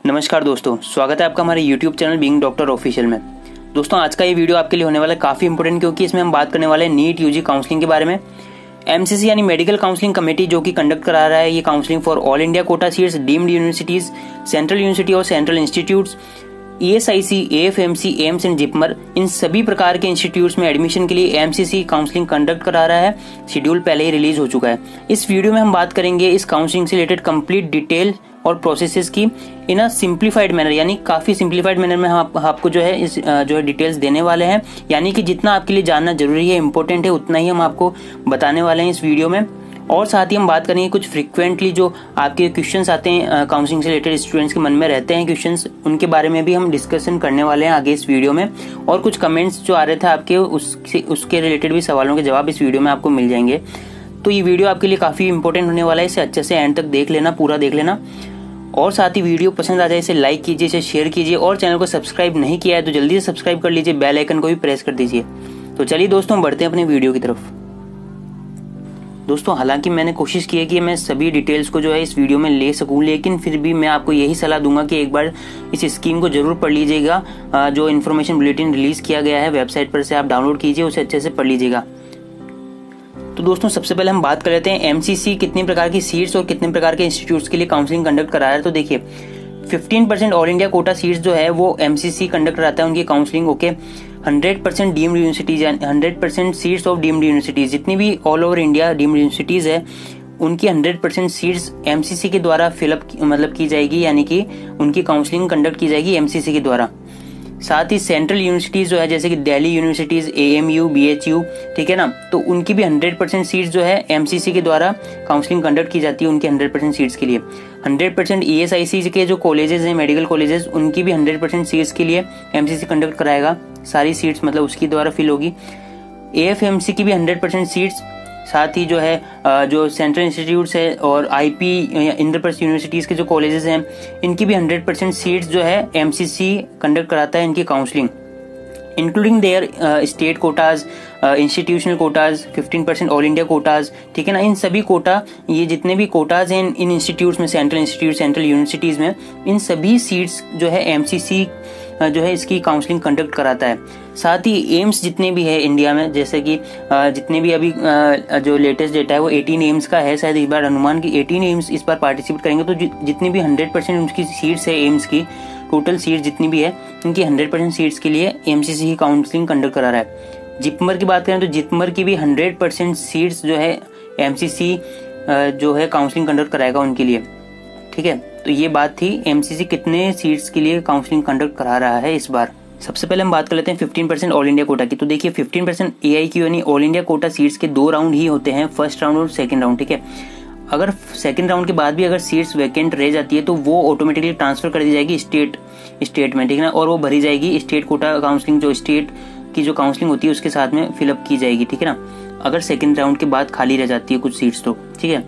नमस्कार दोस्तों, स्वागत है आपका हमारे YouTube channel being doctor official में। दोस्तों आज का ये वीडियो आपके लिए होने वाला है काफ़ी इंपॉर्टेंट, क्योंकि इसमें हम बात करने वाले हैं नीट यूजी काउंसलिंग के बारे में। एमसीसी यानी मेडिकल काउंसलिंग कमेटी जो कि कंडक्ट करा रहा है ये counselling for all India quota seats, deemed universities, central university और central institutes, ESIC, AFMC, AIIMS and JIPMER, इन सभी प्रकार के इंस्टीट्यूट्स में एडमिशन के लिए एमसीसी काउंसलिंग कंडक्ट करा रहा है। शेड्यूल पहले ही रिलीज हो चुका है। इस वीडियो में हम बात करेंगे इस काउंसलिंग से रिलेटेड कंप्लीट डिटेल और प्रोसेसेस की इन अ सिंप्लीफाइड मैनर, यानी काफी सिंप्लीफाइड मैनर में हम आपको जो है डिटेल्स देने वाले हैं। यानी कि जितना आपके लिए जानना जरूरी है, इंपॉर्टेंट है, उतना ही हम आपको बताने वाले हैं इस वीडियो में। और साथ ही हम बात करेंगे कुछ फ्रीक्वेंटली जो आपके क्वेश्चंस आते हैं काउंसलिंग से रिलेटेड, स्टूडेंट्स के मन में रहते हैं क्वेश्चंस, उनके बारे में भी हम डिस्कशन करने वाले हैं आगे इस वीडियो में। और कुछ कमेंट्स जो आ रहे थे आपके उसके रिलेटेड भी सवालों के जवाब इस वीडियो में आपको मिल जाएंगे। तो ये वीडियो आपके लिए काफी इंपॉर्टेंट होने वाला है, इसे अच्छे से एंड तक देख लेना, पूरा देख लेना। और साथ ही वीडियो पसंद आ जाए इसे लाइक कीजिए, इसे शेयर कीजिए, और चैनल को सब्सक्राइब नहीं किया है तो जल्दी से सब्सक्राइब कर लीजिए, बेल आइकन को भी प्रेस कर दीजिए। तो चलिए दोस्तों बढ़ते हैं अपने वीडियो की तरफ। दोस्तों हालांकि मैंने कोशिश की है कि मैं सभी डिटेल्स को जो है इस वीडियो में ले सकूं, लेकिन फिर भी मैं आपको यही सलाह दूंगा कि एक बार इस स्कीम को जरूर पढ़ लीजिएगा। जो इन्फॉर्मेशन बुलेटिन रिलीज किया गया है वेबसाइट पर से आप डाउनलोड कीजिए, उसे अच्छे से पढ़ लीजिएगा। तो दोस्तों सबसे पहले हम बात कर लेते हैं एमसीसी कितने प्रकार की सीट्स और कितने प्रकार के इंस्टीट्यूट्स के लिए काउंसलिंग कंडक्ट करा रहा है। तो देखिए 15% ऑल इंडिया कोटा सीट्स जो है वो एमसीसी कंडक्ट कराता है उनकी counselling. Okay, 100% deemed universities, 100% seats of deemed universities, जितनी भी all over India deemed universities है उनकी 100% सीट्स एमसीसी के द्वारा फिलअप की जाएगी, यानी कि उनकी काउंसलिंग कंडक्ट की जाएगी एमसीसी के द्वारा। साथ ही सेंट्रल यूनिवर्सिटीज जो है जैसे कि दिल्ली यूनिवर्सिटीज, AMU, BHU, ठीक है ना, तो उनकी भी 100% सीट्स जो है एमसीसी के द्वारा काउंसलिंग कंडक्ट की जाती है उनकी 100% सीट्स के लिए। 100% ESIC के जो कॉलेजेस हैं, मेडिकल कॉलेजेस, उनकी भी 100% सीट्स के लिए एमसीसी कंडक्ट कराएगा, सारी सीट्स मतलब उसकी द्वारा फिल होगी। AFMC की भी 100% सीट्स, साथ ही जो है जो सेंट्रल इंस्टीट्यूट्स है और IP इंद्रप्रस्थ यूनिवर्सिटीज के जो कॉलेजेस हैं इनकी भी 100% सीट्स जो है एमसीसी कंडक्ट कराता है इनकी counselling, including there state Kota's, institutional Kota's, 15% all India Kota's, ठीक है ना। इन सभी कोटा, ये जितने भी कोटाज हैं इन इंस्टीट्यूट्स में, सेंट्रल इंस्टीट्यूट, सेंट्रल यूनिवर्सिटीज में, इन सभी सीट्स जो है एमसीसी जो है इसकी काउंसलिंग कंडक्ट कराता है। साथ ही एम्स जितने भी है इंडिया में, जैसे कि जितने भी अभी जो लेटेस्ट डेटा है वो 18 एम्स का है, शायद इस बार अनुमान की 18 एम्स इस बार पार्टिसिपेट करेंगे। तो जितनी भी 100% उनकी सीट्स है एम्स की, टोटल सीट जितनी भी है उनकी 100% सीट्स के लिए एमसीसी की काउंसलिंग कंडक्ट करा रहा है। जिपमर की बात करें तो जिपमर की भी 100% सीट्स जो है एमसीसी जो है काउंसलिंग कंडक्ट कराएगा उनके लिए, ठीक है। तो ये बात थी एमसीसी कितने सीट्स के लिए काउंसलिंग कंडक्ट करा रहा है इस बार। सबसे पहले हम बात कर लेते हैं 15% ऑल इंडिया कोटा की। तो देखिए 15% AIQ यानी ऑल इंडिया कोटा सीट्स के 2 राउंड ही होते हैं, फर्स्ट राउंड और सेकंड राउंड, ठीक है। अगर सेकंड राउंड के बाद भी अगर सीट्स वैकेंट रह जाती है तो वो ऑटोमेटिकली ट्रांसफर कर दी जाएगी स्टेट में, ठीक है ना, और वो भरी जाएगी स्टेट कोटा काउंसलिंग, जो स्टेट की जो काउंसलिंग होती है उसके साथ में फिलअप की जाएगी, ठीक है ना, अगर सेकंड राउंड के बाद खाली रह जाती है कुछ सीट्स तो, ठीक है।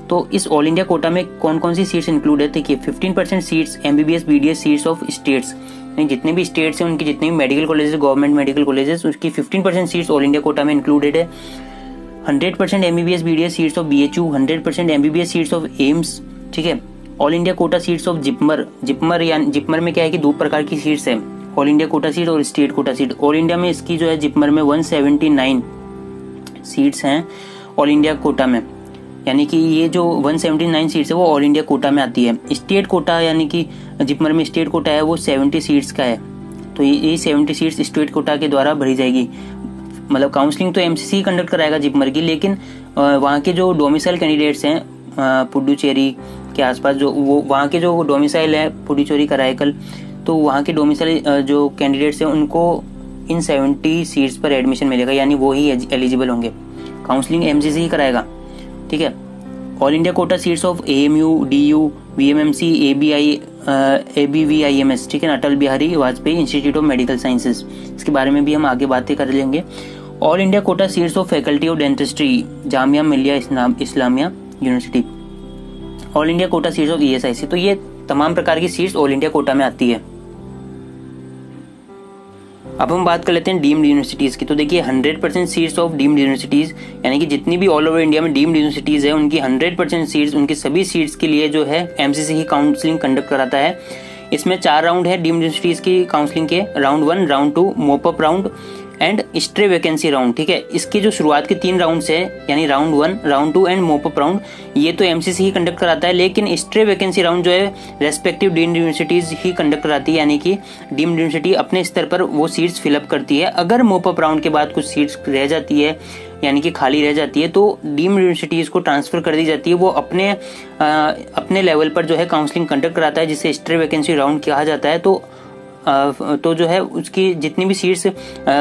तो इस ऑल इंडिया कोटा में कौन कौन सी सीट्स इंक्लूड है, देखिए 15% seats MBBS BDS seats of states, जितने भी स्टेट्स हैं उनकी जितने भी medical colleges, government medical colleges, उसकी 15% सीट्स ऑल इंडिया कोटा में इंक्लूडेड है। 100% MBBS BDS seats of BHU, 100% MBBS seats of AIIMS, ठीक है। All India quota seats of JIPMER में क्या है कि 2 प्रकार की सीट्स है, ऑल इंडिया कोटा सीट और state quota seat. All India में इसकी जो है जिपमर में 179 सीट्स हैं ऑल इंडिया कोटा में, यानी कि ये जो 179 सीट्स है वो ऑल इंडिया कोटा में आती है। स्टेट कोटा यानी कि जिपमर में स्टेट कोटा है वो 70 सीट्स का है, तो ये 70 सीट्स स्टेट कोटा के द्वारा भरी जाएगी। मतलब काउंसलिंग तो एमसीसी कंडक्ट कराएगा जिपमर की, लेकिन वहाँ के जो डोमिसाइल कैंडिडेट्स हैं पुडुचेरी के आसपास, जो वो वहाँ के जो डोमिसाइल है पुडुचेरी कराईकल, तो वहाँ के डोमिसाइल जो कैंडिडेट्स हैं उनको इन 70 सीट्स पर एडमिशन मिलेगा, यानी वो ही एलिजिबल होंगे। काउंसलिंग एमसीसी ही कराएगा, ठीक है। All India quota seats of AMU, DU, VMMC, ABVIMS, ठीक है ना, Atal Bihari Vajpayee institute of medical sciences, इसके बारे में भी हम आगे बातें कर लेंगे। All India quota seats of faculty of dentistry, Jamia Millia Islamia university. All India quota seats of ESIC, तो ये तमाम प्रकार की सीट्स ऑल इंडिया कोटा में आती है। अब हम बात कर लेते हैं डीम्ड यूनिवर्सिटीज की। तो देखिए 100% सीट्स ऑफ डीम्ड यूनिवर्सिटीज, यानी कि जितनी भी ऑल ओवर इंडिया में डीम्ड यूनिवर्सिटीज है उनकी 100% सीट्स, उनकी सभी सीट्स के लिए जो है एमसीसी ही काउंसलिंग कंडक्ट कराता है। इसमें 4 राउंड है डीम्ड यूनिवर्सिटीज की काउंसलिंग के, राउंड 1, राउंड 2, मोप up round and stray vacancy round. ठीक है, इसके जो शुरुआत के 3 राउंड्स है यानी राउंड 1, राउंड 2 एंड मोप अप राउंड, ये तो एमसीसी ही कंडक्ट कराता है, लेकिन स्ट्रे वैकेंसी राउंड जो है रेस्पेक्टिव डीम्ड यूनिवर्सिटीज ही कंडक्ट कराती है, यानी कि डीम्ड यूनिवर्सिटी अपने स्तर पर वो सीट्स फिलअप करती है। अगर मोप अप राउंड के बाद कुछ सीट्स रह जाती है यानी कि खाली रह जाती है तो डीम्ड यूनिवर्सिटीज को ट्रांसफर कर दी जाती है, वो अपने लेवल पर जो है काउंसलिंग कंडक्ट कराता है, जिसे स्ट्रे वैकेंसी राउंड कहा जाता है। तो जो है उसकी जितनी भी सीट्स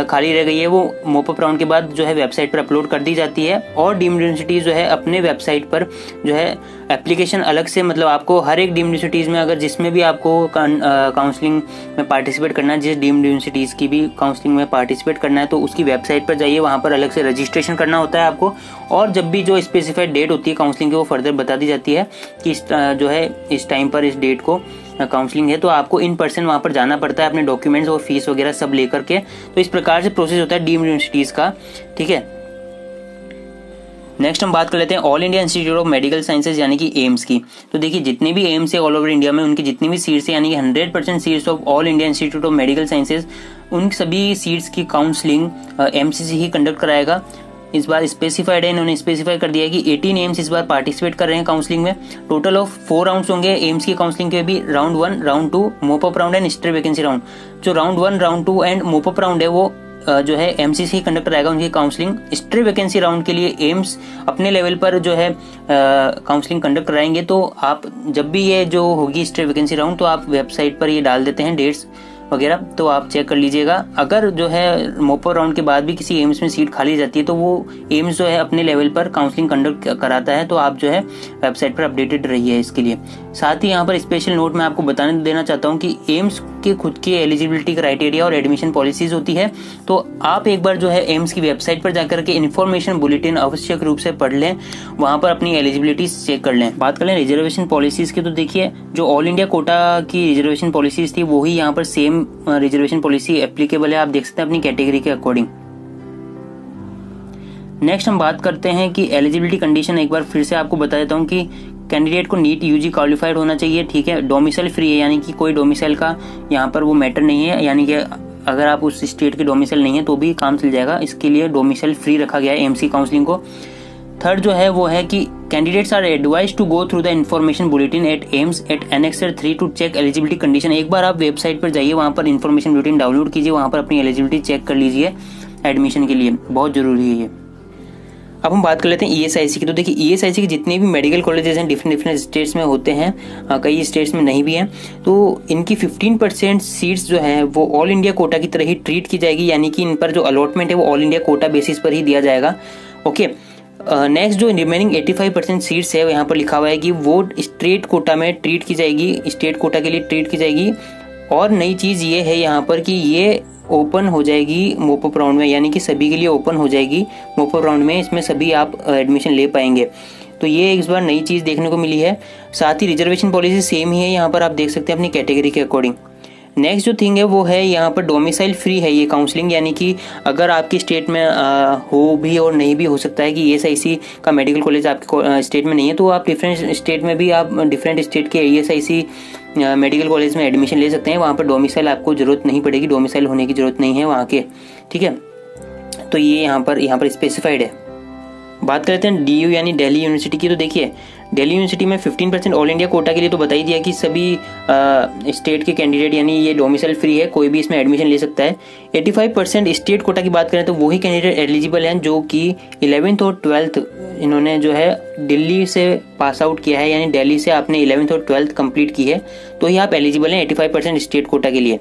खाली रह गई है वो मोप अप राउंड के बाद जो है वेबसाइट पर अपलोड कर दी जाती है, और डीम्ड यूनिवर्सिटीज जो है अपने वेबसाइट पर जो है एप्लीकेशन अलग से, मतलब आपको हर एक डीम्ड यूनिवर्सिटीज में अगर जिसमें भी आपको काउंसलिंग में पार्टिसिपेट करना है, जिस डीम्ड यूनिवर्सिटीज की भी काउंसलिंग में पार्टिसिपेट करना है, तो उसकी वेबसाइट पर जाइए, वहां पर अलग से रजिस्ट्रेशन करना होता है आपको, और जब भी जो स्पेसिफाइड डेट होती है काउंसलिंग की वो फर्दर बता दी जाती है कि जो है इस टाइम पर इस डेट को काउंसलिंग है, तो आपको इन पर्सन वहां पर जाना पड़ता है अपने डॉक्यूमेंट्स और फीस वगैरह सब लेकर के। तो इस प्रकार से प्रोसेस होता है डीम्ड यूनिवर्सिटीज का। ठीक है, नेक्स्ट हम बात कर लेते हैं all India institute of medical sciences यानी कि एम्स की। तो देखिए जितने भी एम्स है ऑल ओवर इंडिया में, उनकी जितनी भी सीट्स है यानी कि 100% seats of all India institute of medical sciences, उन सभी सीट्स की काउंसलिंग एमसीसी ही कंडक्ट कराएगा। इस बार स्पेसिफाइड है, इन्होंने स्पेसिफाई कर दिया है कि 18 एम्स इस बार पार्टिसिपेट कर रहे हैं काउंसलिंग में। टोटल ऑफ 4 राउंड्स होंगे एम्स की काउंसलिंग के भी, राउंड 1, राउंड 2, मोप up round and stray vacancy round. जो राउंड 1, राउंड 2 एंड मोप अप राउंड है वो जो है एमसीसी कंडक्ट कराएगा उनकी काउंसलिंग। स्ट्रे वैकेंसी राउंड के लिए एम्स अपने लेवल पर जो है काउंसलिंग कंडक्ट कराएंगे। तो आप जब भी ये जो होगी स्ट्रे वैकेंसी राउंड, तो आप वेबसाइट पर ये डाल देते हैं डेट्स वगैरह, तो आप चेक कर लीजिएगा। अगर जो है मोप अप राउंड के बाद भी किसी एम्स में सीट खाली जाती है तो वो एम्स जो है अपने लेवल पर काउंसलिंग कंडक्ट कराता है, तो आप जो है वेबसाइट पर अपडेटेड रहिए इसके लिए। साथ ही यहाँ पर स्पेशल नोट मैं आपको बताने देना चाहता हूँ कि एम्स के खुद की एलिजिबिलिटी क्राइटेरिया और एडमिशन पॉलिसीज होती है, तो आप एक बार जो है एम्स की वेबसाइट पर जाकर के इन्फॉर्मेशन बुलेटिन आवश्यक रूप से पढ़ लें, वहां पर अपनी एलिजिबिलिटी चेक कर लें। बात कर लें रिजर्वेशन पॉलिसीज की, तो देखिए जो ऑल इंडिया कोटा की रिजर्वेशन पॉलिसीज थी वही यहाँ पर सेम रिजर्वेशन पॉलिसी एप्लीकेबल है, आप देख सकते हैं अपनी कैटेगरी के अकॉर्डिंग। नेक्स्ट हम बात करते हैं कि एलिजिबिलिटी कंडीशन, एक बार फिर से आपको बता देता हूँ कि कैंडिडेट को नीट यूजी क्वालिफाइड होना चाहिए। ठीक है, डोमिसाइल फ्री है, यानी कि कोई डोमिसाइल का यहाँ पर वो मैटर नहीं है, यानी कि अगर आप उस स्टेट के डोमिसाइल नहीं है तो भी काम चल जाएगा, इसके लिए डोमिसाइल फ्री रखा गया है एमसी काउंसलिंग को। थर्ड जो है वो है कि candidates are advise to go through the information bulletin at AIIMS at annexure 3 to check eligibility condition. एक बार आप वेबसाइट पर जाइए, वहां पर इन्फॉर्मेशन बुलेटिन डाउनलोड कीजिए, वहां पर अपनी एलिजिबिलिटी चेक कर लीजिए एडमिशन के लिए, बहुत जरूरी है ये। अब हम बात कर लेते हैं ईएसआईसी की। तो देखिए ईएसआईसी के जितने भी मेडिकल कॉलेजेस हैं डिफरेंट स्टेट्स में होते हैं, कई स्टेट्स में नहीं भी हैं, तो इनकी 15% सीट्स जो है वो ऑल इंडिया कोटा की तरह ही ट्रीट की जाएगी, यानी कि इन पर जो अलॉटमेंट है वो ऑल इंडिया कोटा बेसिस पर ही दिया जाएगा। ओके, नेक्स्ट जो रिमेनिंग 85% सीट्स है यहाँ पर लिखा हुआ है कि वो स्टेट कोटा में ट्रीट की जाएगी, स्टेट कोटा के लिए ट्रीट की जाएगी। और नई चीज ये है यहाँ पर कि ये ओपन हो जाएगी मोप अप राउंड में, यानी कि सभी के लिए ओपन हो जाएगी मोप अप राउंड में, इसमें सभी आप एडमिशन ले पाएंगे। तो ये इस बार नई चीज देखने को मिली है। साथ ही रिजर्वेशन पॉलिसी सेम ही है, यहाँ पर आप देख सकते हैं अपनी कैटेगरी के अकॉर्डिंग। नेक्स्ट जो थिंग है वो है यहाँ पर डोमिसाइल फ्री है ये काउंसलिंग, यानी कि अगर आपकी स्टेट में हो भी और नहीं भी हो सकता है कि ईएसआईसी का मेडिकल कॉलेज आपके स्टेट में नहीं है, तो आप डिफरेंट स्टेट में भी आप डिफरेंट स्टेट के ईएसआईसी मेडिकल कॉलेज में एडमिशन ले सकते हैं। वहाँ पर डोमिसाइल आपको जरूरत नहीं पड़ेगी, डोमिसाइल होने की जरूरत नहीं है वहाँ के। ठीक है, तो ये यहाँ पर स्पेसिफाइड है। बात करते हैं डीयू यानी दिल्ली यूनिवर्सिटी की। तो देखिए दिल्ली यूनिवर्सिटी में 15% ऑल इंडिया कोटा के लिए तो बता ही दिया कि सभी स्टेट के कैंडिडेट, यानी ये डोमिसाइल फ्री है, कोई भी इसमें एडमिशन ले सकता है। 85% स्टेट कोटा की बात करें तो वही कैंडिडेट एलिजिबल हैं जो कि 11th और 12th इन्होंने जो है दिल्ली से पास आउट किया है, यानी दिल्ली से आपने 11th और 12th कंप्लीट की है, तो ही आप एलिजिबल हैं 85% स्टेट कोटा के लिए।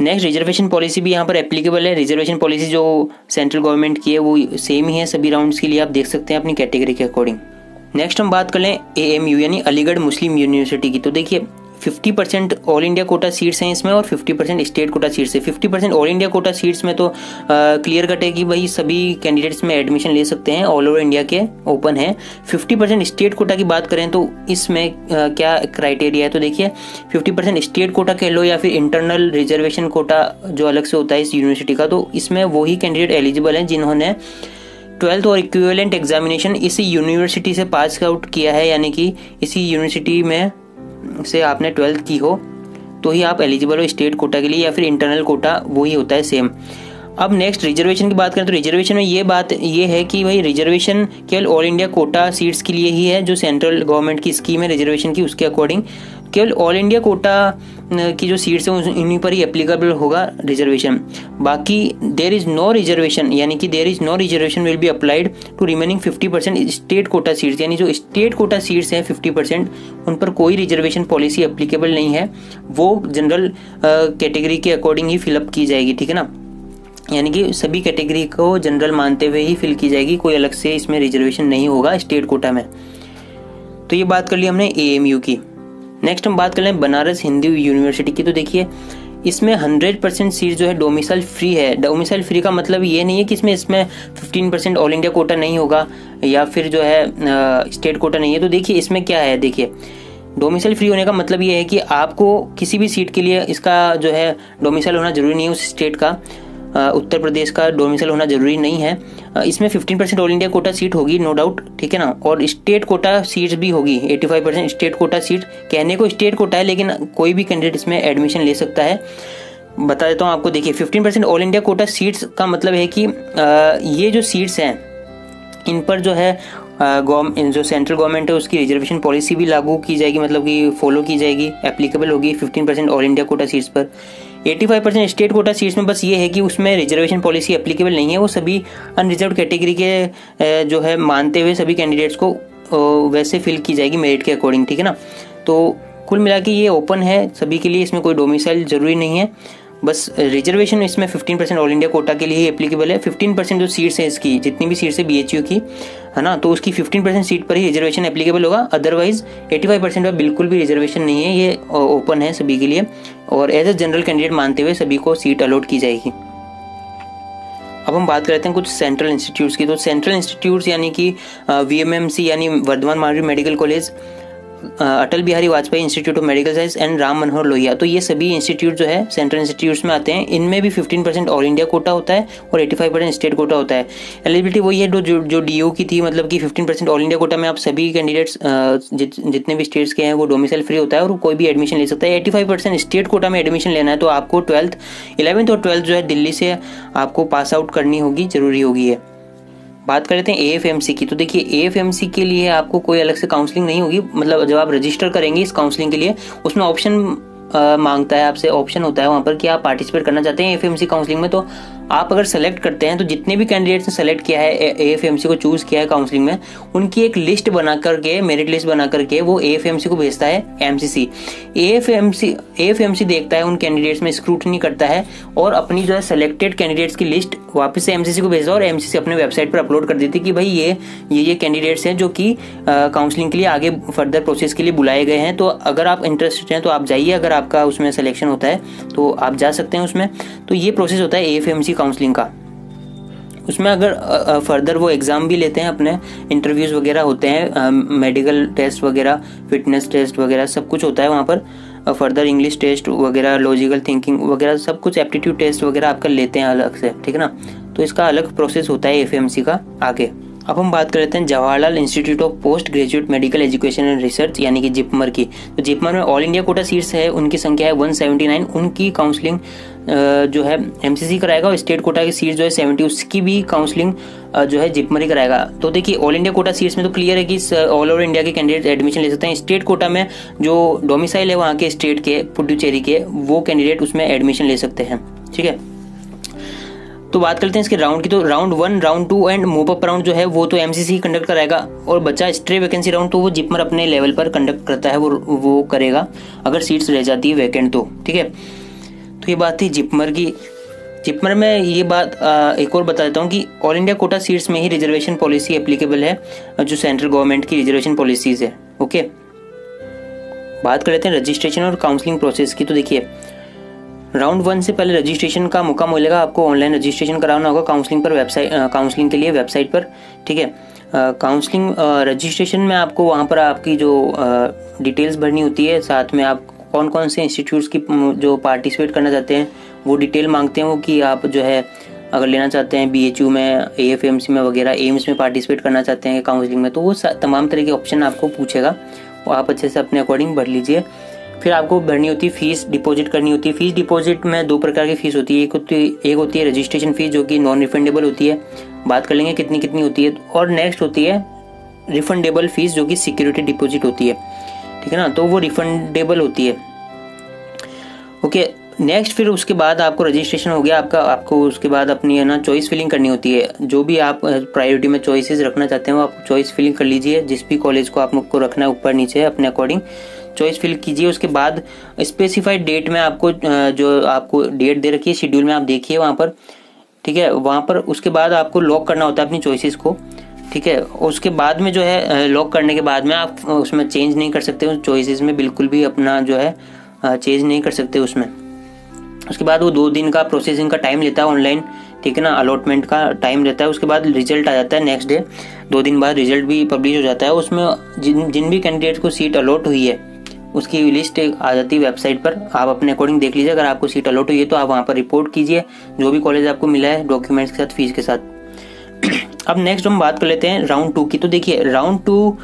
नेक्स्ट रिजर्वेशन पॉलिसी भी यहाँ पर एप्लीकेबल है। रिजर्वेशन पॉलिसी जो सेंट्रल गवर्नमेंट की है वो सेम ही है सभी राउंड्स के लिए, आप देख सकते हैं अपनी कैटेगरी के अकॉर्डिंग। नेक्स्ट हम बात कर लें एएमयू यानी अलीगढ़ मुस्लिम यूनिवर्सिटी की। तो देखिए 50% ऑल इंडिया कोटा सीट्स हैं इसमें और 50% स्टेट कोटा सीट्स है। 50% ऑल इंडिया कोटा सीट्स में तो क्लियर कट है कि भाई सभी कैंडिडेट्स में एडमिशन ले सकते हैं, ऑल ओवर इंडिया के ओपन है। 50% स्टेट कोटा की बात करें तो इसमें क्या क्राइटेरिया है, तो देखिए 50% स्टेट कोटा कह लो या फिर इंटरनल रिजर्वेशन कोटा जो अलग से होता है इस यूनिवर्सिटी का, तो इसमें वही कैंडिडेट एलिजिबल हैं जिन्होंने 12th और इक्विवेलेंट एग्जामिनेशन इसी यूनिवर्सिटी से पास आउट किया है, यानी कि इसी यूनिवर्सिटी में से आपने 12th की हो तो ही आप एलिजिबल हो स्टेट कोटा के लिए, या फिर इंटरनल कोटा वही होता है सेम। अब नेक्स्ट रिजर्वेशन की बात करें तो रिजर्वेशन में ये है कि भाई रिजर्वेशन केवल ऑल इंडिया कोटा सीट्स के लिए ही है, जो सेंट्रल गवर्नमेंट की स्कीम है रिजर्वेशन की उसके अकॉर्डिंग केवल ऑल इंडिया कोटा की जो सीट्स हैं इन्हीं पर ही एप्लीकेबल होगा रिजर्वेशन। बाकी देयर इज नो रिजर्वेशन, यानी कि there is no reservation will be applied to remaining 50% state quota seats, यानी जो स्टेट कोटा सीट्स हैं 50% उन पर कोई रिजर्वेशन पॉलिसी एप्लीकेबल नहीं है, वो जनरल कैटेगरी के अकॉर्डिंग ही फिलअप की जाएगी, ठीक है ना। यानी कि सभी कैटेगरी को जनरल मानते हुए ही फिल की जाएगी, कोई अलग से इसमें रिजर्वेशन नहीं होगा स्टेट कोटा में। तो ये बात कर ली हमने AMU की। नेक्स्ट हम बात कर लें बनारस हिंदू यूनिवर्सिटी की। तो देखिए इसमें 100% सीट जो है डोमिसाइल फ्री है। डोमिसाइल फ्री का मतलब ये नहीं है कि इसमें 15% ऑल इंडिया कोटा नहीं होगा या फिर जो है स्टेट कोटा नहीं है। तो देखिए इसमें क्या है, देखिए डोमिसाइल फ्री होने का मतलब ये है कि आपको किसी भी सीट के लिए इसका जो है डोमिसाइल होना जरूरी नहीं है उस स्टेट का, उत्तर प्रदेश का डोमिसाइल होना जरूरी नहीं है। इसमें 15% ऑल इंडिया कोटा सीट होगी नो डाउट, ठीक है ना, और स्टेट कोटा सीट्स भी होगी 85% स्टेट कोटा सीट। कहने को स्टेट कोटा है लेकिन कोई भी कैंडिडेट इसमें एडमिशन ले सकता है। बता देता हूँ आपको, देखिए 15% ऑल इंडिया कोटा सीट्स का मतलब है कि ये जो सीट्स हैं इन पर जो है जो सेंट्रल गवर्नमेंट है उसकी रिजर्वेशन पॉलिसी भी लागू की जाएगी, मतलब कि फॉलो की जाएगी, एप्लीकेबल होगी 15% ऑल इंडिया कोटा सीट्स पर। 85% स्टेट कोटा सीट्स में बस ये है कि उसमें रिजर्वेशन पॉलिसी एप्लीकेबल नहीं है, वो सभी अनरिजर्व कैटेगरी के जो है मानते हुए सभी कैंडिडेट्स को वैसे फिल की जाएगी मेरिट के अकॉर्डिंग, ठीक है ना। तो कुल मिला के ये ओपन है सभी के लिए, इसमें कोई डोमिसाइल जरूरी नहीं है, बस रिजर्वेशन इसमें 15% ऑल इंडिया कोटा के लिए ही एप्लीकेबल है। 15% जो सीट्स है इसकी जितनी भी सीट्स है BHU की, है ना, तो उसकी 15% सीट पर ही रिजर्वेशन एप्लीकेबल होगा, अदरवाइज 85% पर बिल्कुल भी रिजर्वेशन नहीं है, ये ओपन है सभी के लिए और एज ए जनरल कैंडिडेट मानते हुए सभी को सीट अलॉट की जाएगी। अब हम बात करते हैं कुछ सेंट्रल इंस्टीट्यूट्स की। तो सेंट्रल इंस्टीट्यूट्स यानी कि VMMC यानी Vardhman Manviya medical college, Atal Bihari Vajpayee institute of medical science and Ram Manohar Lohia, तो ये सभी इंस्टीट्यूट जो है सेंट्रल इंस्टीट्यूट्स में आते हैं। इनमें भी 15% ऑल इंडिया कोटा होता है और 85% स्टेट कोटा होता है। एलिजिबिलिटी वही है जो DO की थी, मतलब कि 15% ऑल इंडिया कोटा में आप सभी कैंडिडेट्स जितने भी स्टेट्स के हैं वो डोमिसाइल फ्री होता है और कोई भी एडमिशन ले सकता है। 85% स्टेट कोटा में एडमिशन लेना है तो आपको 11th और 12th जो है दिल्ली से आपको पास आउट करनी होगी, जरूरी होगी ये। बात कर लेते हैं AFMC की। तो देखिए AFMC के लिए आपको कोई अलग से काउंसलिंग नहीं होगी, मतलब जब आप रजिस्टर करेंगे इस काउंसलिंग के लिए उसमें ऑप्शन मांगता है आपसे, ऑप्शन होता है वहां पर कि आप पार्टिसिपेट करना चाहते हैं AFMC काउंसलिंग में। तो आप अगर सेलेक्ट करते हैं तो जितने भी कैंडिडेट्स ने सेलेक्ट किया है AFMC को चूज किया है काउंसलिंग में, उनकी एक लिस्ट बना करके, मेरिट लिस्ट बना करके वो AFMC को भेजता है MCC। AFMC देखता है उन कैंडिडेट्स में, स्क्रूटनी करता है और अपनी जो है सेलेक्टेड कैंडिडेट्स की लिस्ट वापस से MCC को भेजता है और MCC अपने वेबसाइट पर अपलोड कर देती है कि भाई ये कैंडिडेट्स हैं जो कि काउंसलिंग के लिए आगे फर्दर प्रोसेस के लिए बुलाए गए हैं। तो अगर आप इंटरेस्टेड हैं तो आप जाइए, अगर आपका उसमें सिलेक्शन होता है तो आप जा सकते हैं उसमें। तो ये प्रोसेस होता है AFMC काउंसलिंग का। उसमें अगर फर्दर वो एग्जाम भी लेते हैं, अपने इंटरव्यूज वगैरह होते हैं, मेडिकल टेस्ट वगैरह, फिटनेस टेस्ट वगैरह सब कुछ होता है वहाँ पर, फर्दर इंग्लिश टेस्ट वगैरह, लॉजिकल थिंकिंग वगैरह सब कुछ, एप्टीट्यूड टेस्ट वगैरह आपका लेते हैं अलग से, ठीक है ना। तो इसका अलग प्रोसेस होता है AFMC का आगे। अब हम बात कर लेते हैं Jawaharlal institute of post graduate medical education and research यानी कि जिपमर की। तो जिपमर में ऑल इंडिया कोटा सीट्स है, उनकी संख्या है 179। उनकी काउंसलिंग जो है MCC कराएगा और स्टेट कोटा की सीट जो है 70, उसकी भी काउंसलिंग जो है जिपमर ही कराएगा। तो देखिए ऑल इंडिया कोटा सीट्स में तो क्लियर है कि ऑल ओवर इंडिया के कैंडिडेट एडमिशन ले सकते हैं। स्टेट कोटा में जो डोमिसाइल है वहाँ के स्टेट के, पुडुचेरी के, वो कैंडिडेट उसमें एडमिशन ले सकते हैं, ठीक है। तो बात करते हैं इसके राउंड की। तो round 1, round 2 and move up round जो है वो तो MCC कंडक्ट कराएगा और बच्चा स्ट्रे वैकेंसी राउंड तो वो जिपमर अपने लेवल पर कंडक्ट करता है, वो करेगा अगर सीट्स रह जाती है वैकेंट तो, ठीक है। तो ये बात थी जिपमर की। जिपमर में ये बात एक और बता देता हूँ कि ऑल इंडिया कोटा सीट्स में ही रिजर्वेशन पॉलिसी एप्लीकेबल है, जो सेंट्रल गवर्नमेंट की रिजर्वेशन पॉलिसीज है, ओके। बात कर लेते हैं रजिस्ट्रेशन और काउंसलिंग प्रोसेस की। तो देखिए राउंड 1 से पहले रजिस्ट्रेशन का मौका मिलेगा आपको, ऑनलाइन रजिस्ट्रेशन कराना होगा काउंसलिंग पर, काउंसलिंग के लिए वेबसाइट पर, ठीक है। काउंसलिंग रजिस्ट्रेशन में आपको वहाँ पर आपकी जो डिटेल्स भरनी होती है, साथ में आप कौन कौन से इंस्टीट्यूट्स की जो पार्टिसिपेट करना चाहते हैं वो डिटेल मांगते हैं वो, कि आप जो है अगर लेना चाहते हैं BHU में, AFMC में वगैरह, एम्स में पार्टिसिपेट करना चाहते हैं काउंसलिंग में, तो वो तमाम तरह के ऑप्शन आपको पूछेगा, आप अच्छे से अपने अकॉर्डिंग भर लीजिए। फिर आपको भरनी होती है फीस, डिपॉजिट करनी होती है। फीस डिपॉजिट में 2 प्रकार की फीस होती है। एक होती है रजिस्ट्रेशन फीस जो कि नॉन रिफंडेबल होती है, बात कर लेंगे कितनी कितनी होती है। और नेक्स्ट होती है रिफंडेबल फीस जो कि सिक्योरिटी डिपॉजिट होती है, ठीक है ना, तो वो रिफंडेबल होती है। ओके, नेक्स्ट फिर उसके बाद आपको रजिस्ट्रेशन हो गया आपको उसके बाद अपनी है ना चॉइस फिलिंग करनी होती है। जो भी आप प्रायोरिटी में चॉइसेस रखना चाहते हैं वो आप चॉइस फिलिंग कर लीजिए। जिस भी कॉलेज को आपको रखना है ऊपर नीचे अपने अकॉर्डिंग चॉइस फिल कीजिए। उसके बाद स्पेसिफाइड डेट में आपको जो आपको डेट दे रखी है शेड्यूल में आप देखिए वहाँ पर, ठीक है, वहाँ पर उसके बाद आपको लॉक करना होता है अपनी चॉइसेस को, ठीक है। उसके बाद में जो है लॉक करने के बाद में आप उसमें चेंज नहीं कर सकते, उस चॉइसेस में बिल्कुल भी अपना जो है चेंज नहीं कर सकते उसमें। उसके बाद वो 2 दिन का प्रोसेसिंग का टाइम लेता है ऑनलाइन, ठीक है ना, अलॉटमेंट का टाइम रहता है। उसके बाद रिजल्ट आ जाता है नेक्स्ट डे, 2 दिन बाद रिजल्ट भी पब्लिश हो जाता है। उसमें जिन भी कैंडिडेट को सीट अलॉट हुई है उसकी लिस्ट आ जाती है वेबसाइट पर, आप अपने अकॉर्डिंग देख लीजिए। अगर आपको सीट अलॉट हुई है तो आप वहाँ पर रिपोर्ट कीजिए जो भी कॉलेज आपको मिला है डॉक्यूमेंट्स के साथ, फीस के साथ। अब नेक्स्ट हम बात कर लेते हैं राउंड 2 की। तो देखिए राउंड 2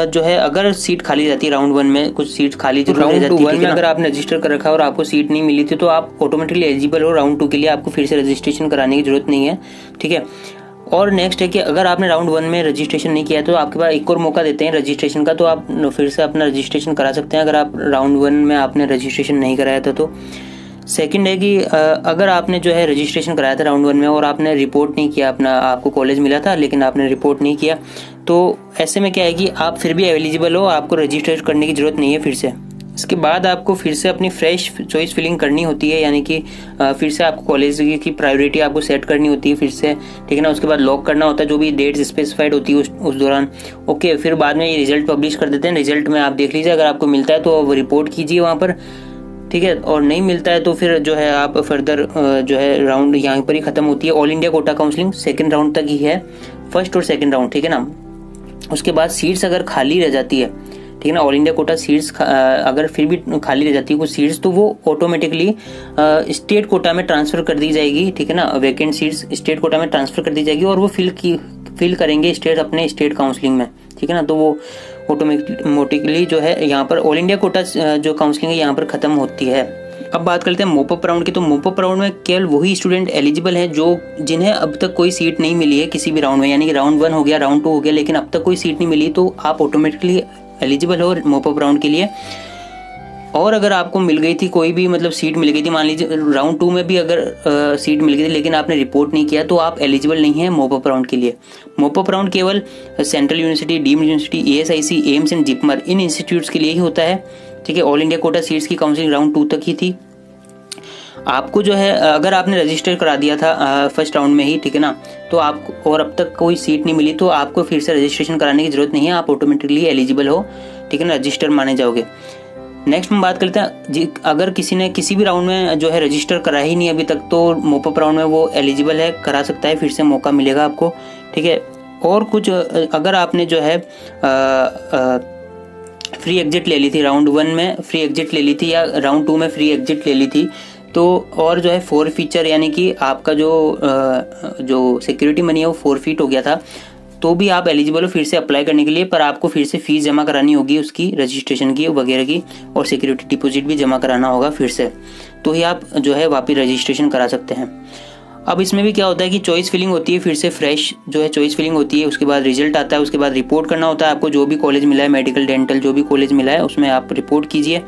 जो है अगर सीट खाली रहती है, राउंड 1 में कुछ सीट खाली जरूर रह जाती है, में अगर आपने रजिस्टर कर रखा है और आपको सीट नहीं मिली थी तो आप ऑटोमेटिकली एलिजिबल हो राउंड 2 के लिए, आपको फिर से रजिस्ट्रेशन कराने की जरूरत नहीं है, ठीक है। और नेक्स्ट है कि अगर आपने राउंड 1 में रजिस्ट्रेशन नहीं किया है तो आपके पास एक और मौका देते हैं रजिस्ट्रेशन का, तो आप फिर से अपना रजिस्ट्रेशन करा सकते हैं अगर आप राउंड 1 में आपने रजिस्ट्रेशन नहीं कराया था तो। सेकंड है कि अगर आपने जो है रजिस्ट्रेशन कराया था राउंड 1 में और आपने रिपोर्ट नहीं किया, अपना आपको कॉलेज मिला था लेकिन आपने रिपोर्ट नहीं किया, तो ऐसे में क्या है कि आप फिर भी एलिजिबल हो, आपको रजिस्टर करने की जरूरत नहीं है फिर से। इसके बाद आपको फिर से अपनी फ्रेश चॉइस फिलिंग करनी होती है, यानी कि फिर से आपको कॉलेज की प्रायोरिटी आपको सेट करनी होती है फिर से, ठीक है ना। उसके बाद लॉक करना होता है जो भी डेट स्पेसिफाइड होती है उस दौरान। ओके, फिर बाद में ये रिजल्ट पब्लिश कर देते हैं। रिजल्ट में आप देख लीजिए, अगर आपको मिलता है तो रिपोर्ट कीजिए वहाँ पर, ठीक है, और नहीं मिलता है तो फिर जो है आप फर्दर जो है राउंड यहाँ पर ही खत्म होती है। All India Kota counselling 2nd round तक ही है, 1st और 2nd राउंड, ठीक है ना। उसके बाद सीट्स अगर खाली रह जाती है, ठीक है ना, ऑल इंडिया कोटा सीट्स अगर फिर भी खाली रह जाती है कुछ सीट्स, तो वो ऑटोमेटिकली स्टेट कोटा में ट्रांसफर कर दी जाएगी, ठीक है ना। वैकेंट सीट्स स्टेट कोटा में ट्रांसफर कर दी जाएगी और वो फिल करेंगे अपने स्टेट काउंसलिंग में, ठीक है ना। तो वो ऑटोमेटिकली जो है यहाँ पर ऑल इंडिया कोटा जो काउंसलिंग है यहाँ पर खत्म होती है। अब बात करते हैं मोपअप राउंड की। तो मोपअप राउंड में केवल वही स्टूडेंट एलिजिबल है जो जिन्हें अब तक कोई सीट नहीं मिली है किसी भी राउंड में, यानी कि राउंड 1 हो गया, राउंड 2 हो गया, लेकिन अब तक कोई सीट नहीं मिली तो आप ऑटोमेटिकली एलिजिबल हो मोपअप राउंड के लिए। और अगर आपको मिल गई थी कोई भी मतलब सीट मिल गई थी, मान लीजिए राउंड 2 में भी अगर सीट मिल गई थी लेकिन आपने रिपोर्ट नहीं किया तो आप एलिजिबल नहीं है मोपअप राउंड के लिए। मोपअप राउंड केवल central university, deemed university, ASIC, AIIMS and JIPMER in institutes के लिए ही होता है, ठीक है। ऑल इंडिया कोटा सीट्स की काउंसलिंग राउंड 2 तक ही थी। आपको जो है अगर आपने रजिस्टर करा दिया था 1st राउंड में ही, ठीक है ना, तो आपको और अब तक कोई सीट नहीं मिली तो आपको फिर से रजिस्ट्रेशन कराने की जरूरत नहीं है, आप ऑटोमेटिकली एलिजिबल हो, ठीक है ना, रजिस्टर माने जाओगे। नेक्स्ट हम बात करते हैं अगर किसी ने किसी भी राउंड में जो है रजिस्टर करा ही नहीं अभी तक तो मोपअप राउंड में वो एलिजिबल है, करा सकता है, फिर से मौका मिलेगा आपको, ठीक है। और कुछ अगर आपने जो है फ्री एग्जिट ले ली थी राउंड 1 में, फ्री एग्जिट ले ली थी या राउंड 2 में फ्री एग्जिट ले ली थी तो, और जो है 4 फीचर यानी कि आपका जो सिक्योरिटी मनी है वो 4 फीट हो गया था तो भी आप एलिजिबल हो फिर से अप्लाई करने के लिए, पर आपको फिर से फीस जमा करानी होगी उसकी रजिस्ट्रेशन की वगैरह की, और सिक्योरिटी डिपॉजिट भी जमा कराना होगा फिर से, तो ही आप जो है वापस रजिस्ट्रेशन करा सकते हैं। अब इसमें भी क्या होता है कि चॉइस फिलिंग होती है, फिर से फ्रेश जो है चॉइस फिलिंग होती है, उसके बाद रिजल्ट आता है, उसके बाद रिपोर्ट करना होता है आपको, जो भी कॉलेज मिला है, मेडिकल, डेंटल, जो भी कॉलेज मिला है उसमें आप रिपोर्ट कीजिए।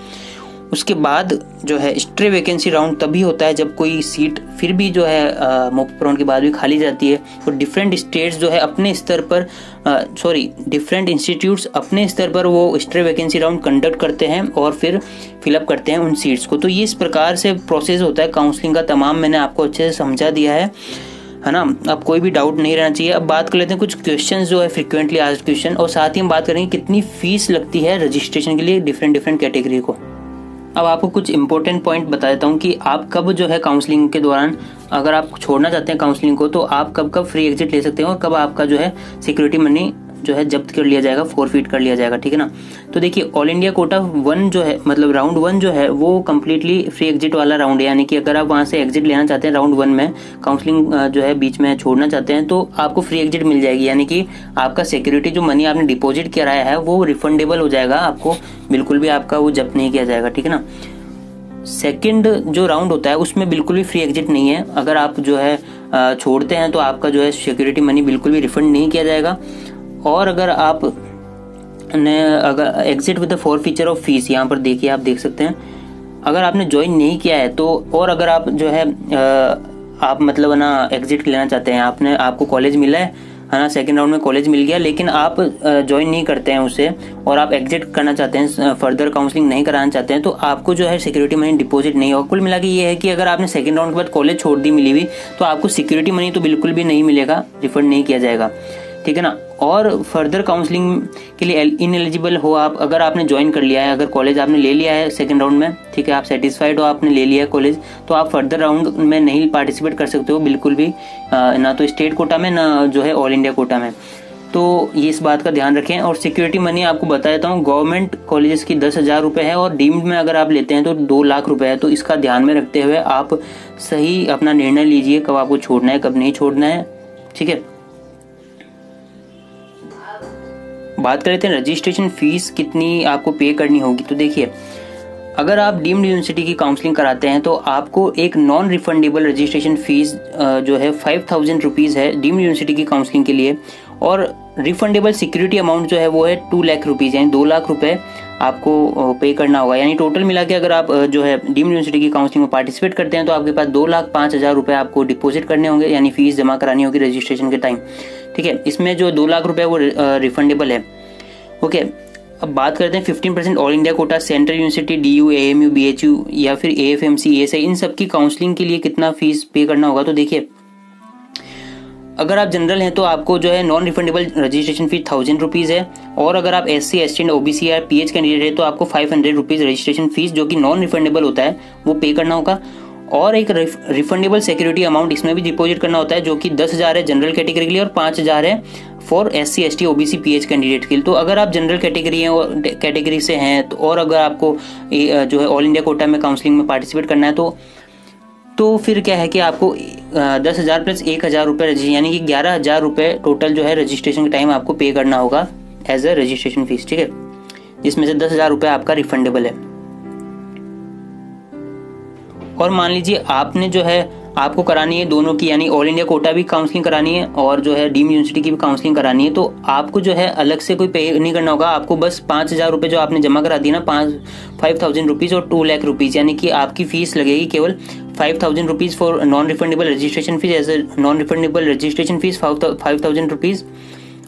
उसके बाद जो है स्ट्रे वैकेंसी राउंड तभी होता है जब कोई सीट फिर भी जो है मोपअप राउंड के बाद भी खाली जाती है, और डिफरेंट स्टेट्स जो है अपने स्तर पर डिफरेंट इंस्टीट्यूट्स अपने स्तर पर वो स्ट्रे वैकेंसी राउंड कंडक्ट करते हैं और फिर फिलअप करते हैं उन सीट्स को। तो ये इस प्रकार से प्रोसेस होता है काउंसलिंग का, तमाम मैंने आपको अच्छे से समझा दिया है ना। अब कोई भी डाउट नहीं रहना चाहिए। अब बात कर लेते हैं कुछ क्वेश्चंस जो है फ्रिक्वेंटली आस्क्ड क्वेश्चन, और साथ ही हम बात करेंगे कितनी फीस लगती है रजिस्ट्रेशन के लिए डिफरेंट कैटेगरी को। अब आपको कुछ इंपॉर्टेंट पॉइंट बता देता हूँ कि आप कब जो है काउंसलिंग के दौरान अगर आप छोड़ना चाहते हैं काउंसलिंग को तो आप कब फ्री एग्जिट ले सकते हैं और कब आपका जो है सिक्योरिटी मनी जो है जब्त कर लिया जाएगा, फॉरफिट कर लिया जाएगा, ठीक है ना। तो देखिए ऑल इंडिया कोटा 1 जो है, मतलब राउंड 1 जो है वो कम्प्लीटली फ्री एग्जिट वाला राउंड है, यानी कि अगर आप वहाँ से एग्जिट लेना चाहते हैं राउंड 1 में, काउंसलिंग जो है बीच में छोड़ना चाहते हैं, तो आपको फ्री एग्जिट मिल जाएगी, यानी कि आपका सिक्योरिटी जो मनी आपने डिपॉजिट कराया है वो रिफंडेबल हो जाएगा, आपको बिल्कुल भी आपका वो जब्त नहीं किया जाएगा, ठीक है ना। सेकंड जो राउंड होता है उसमें बिल्कुल भी फ्री एग्जिट नहीं है, अगर आप जो है छोड़ते हैं तो आपका जो है सिक्योरिटी मनी बिल्कुल भी रिफंड नहीं किया जाएगा। और अगर आप अगर exit with the forfeiture of fees, यहाँ पर देखिए आप देख सकते हैं, अगर आपने ज्वाइन नहीं किया है तो, और अगर आप जो है आप मतलब ना एग्जिट लेना चाहते हैं, आपको कॉलेज मिला है ना, सेकंड राउंड में कॉलेज मिल गया, लेकिन आप ज्वाइन नहीं करते हैं उसे और आप एग्जिट करना चाहते हैं, फर्दर काउंसलिंग नहीं कराना चाहते हैं, तो आपको जो है सिक्योरिटी मनी डिपॉजिट नहीं होगा। कुल मिला के ये है कि अगर आपने सेकंड राउंड के बाद कॉलेज छोड़ दी मिली हुई, तो आपको सिक्योरिटी मनी तो बिल्कुल भी नहीं मिलेगा, रिफंड नहीं किया जाएगा, ठीक है ना। और फर्दर काउंसलिंग के लिए इनएलिजिबल हो आप, अगर आपने ज्वाइन कर लिया है, अगर कॉलेज आपने ले लिया है सेकंड राउंड में, ठीक है, आप सेटिस्फाइड हो, आपने ले लिया है कॉलेज, तो आप फर्दर राउंड में नहीं पार्टिसिपेट कर सकते हो बिल्कुल भी, ना तो स्टेट कोटा में, ना जो है ऑल इंडिया कोटा में। तो ये इस बात का ध्यान रखें। और सिक्योरिटी मनी आपको बता देता हूँ, गवर्नमेंट कॉलेजेस की 10,000 रुपये है और डीम्ड में अगर आप लेते हैं तो 2 लाख रुपए है। तो इसका ध्यान में रखते हुए आप सही अपना निर्णय लीजिए, कब आपको छोड़ना है, कब नहीं छोड़ना है, ठीक है। बात करते हैं रजिस्ट्रेशन फीस कितनी आपको पे करनी होगी। तो देखिए, अगर आप डीम्ड यूनिवर्सिटी की काउंसलिंग कराते हैं तो आपको एक नॉन रिफंडेबल रजिस्ट्रेशन फीस जो है 5,000 रुपीज़ है डीम्ड यूनिवर्सिटी की काउंसलिंग के लिए, और रिफंडेबल सिक्योरिटी अमाउंट जो है वो है 2 लाख रुपीज़, यानी 2 लाख रुपए आपको पे करना होगा। यानी टोटल मिला के अगर आप जो है डीम्ड यूनिवर्सिटी की काउंसलिंग में पार्टिसिपेट करते हैं तो आपके पास 2,05,000 रुपए आपको डिपॉजिट करने होंगे, यानी फीस जमा करानी होगी रजिस्ट्रेशन के टाइम, ठीक है। इसमें जो 2 लाख रुपए वो रिफंडेबल है, ओके। अब बात करते हैं 15% all India Kota, central university, DU, AMU, BHU या फिर AFMC, ASI, इन सब की काउंसलिंग के लिए कितना फीस पे करना होगा। तो देखिए, अगर आप जनरल हैं तो आपको जो है non refundable registration fees 1,000 rupees है, और अगर आप SC, ST एंड OBC या PH कैंडिडेट है तो आपको 500 रुपीज़ रजिस्ट्रेशन फीस, जो कि नॉन रिफंडेबल होता है, वो पे करना होगा। और एक रिफंडेबल सिक्योरिटी अमाउंट इसमें भी डिपॉजिट करना होता है, जो कि 10,000 है जनरल कैटेगरी के लिए और 5,000 है for SC, ST, OBC, PH candidate के लिए। तो अगर आप जनरल कैटेगरी से हैं तो, और अगर आपको जो है ऑल इंडिया कोटा में काउंसलिंग में पार्टिसिपेट करना है तो फिर क्या है कि आपको 10,000 प्लस 1,000 रुपये, यानी कि 11,000 रुपये टोटल जो है रजिस्ट्रेशन के टाइम आपको पे करना होगा एज अ रजिस्ट्रेशन फीस, ठीक है, जिसमें से 10,000 रुपये आपका रिफंडेबल है। और मान लीजिए आपने जो है आपको करानी है दोनों की, यानी ऑल इंडिया कोटा भी काउंसलिंग करानी है और जो है डीम्ड यूनिवर्सिटी की भी काउंसलिंग करानी है, तो आपको जो है अलग से कोई पे नहीं करना होगा। आपको बस 5,000 रुपये जो आपने जमा करा दी ना, 5,000 रुपीज़ और 2 लाख रुपीज़, यानी कि आपकी फीस लगेगी केवल 5,000 rupees for non refundable registration fees, as a non refundable registration fees 5,000 rupees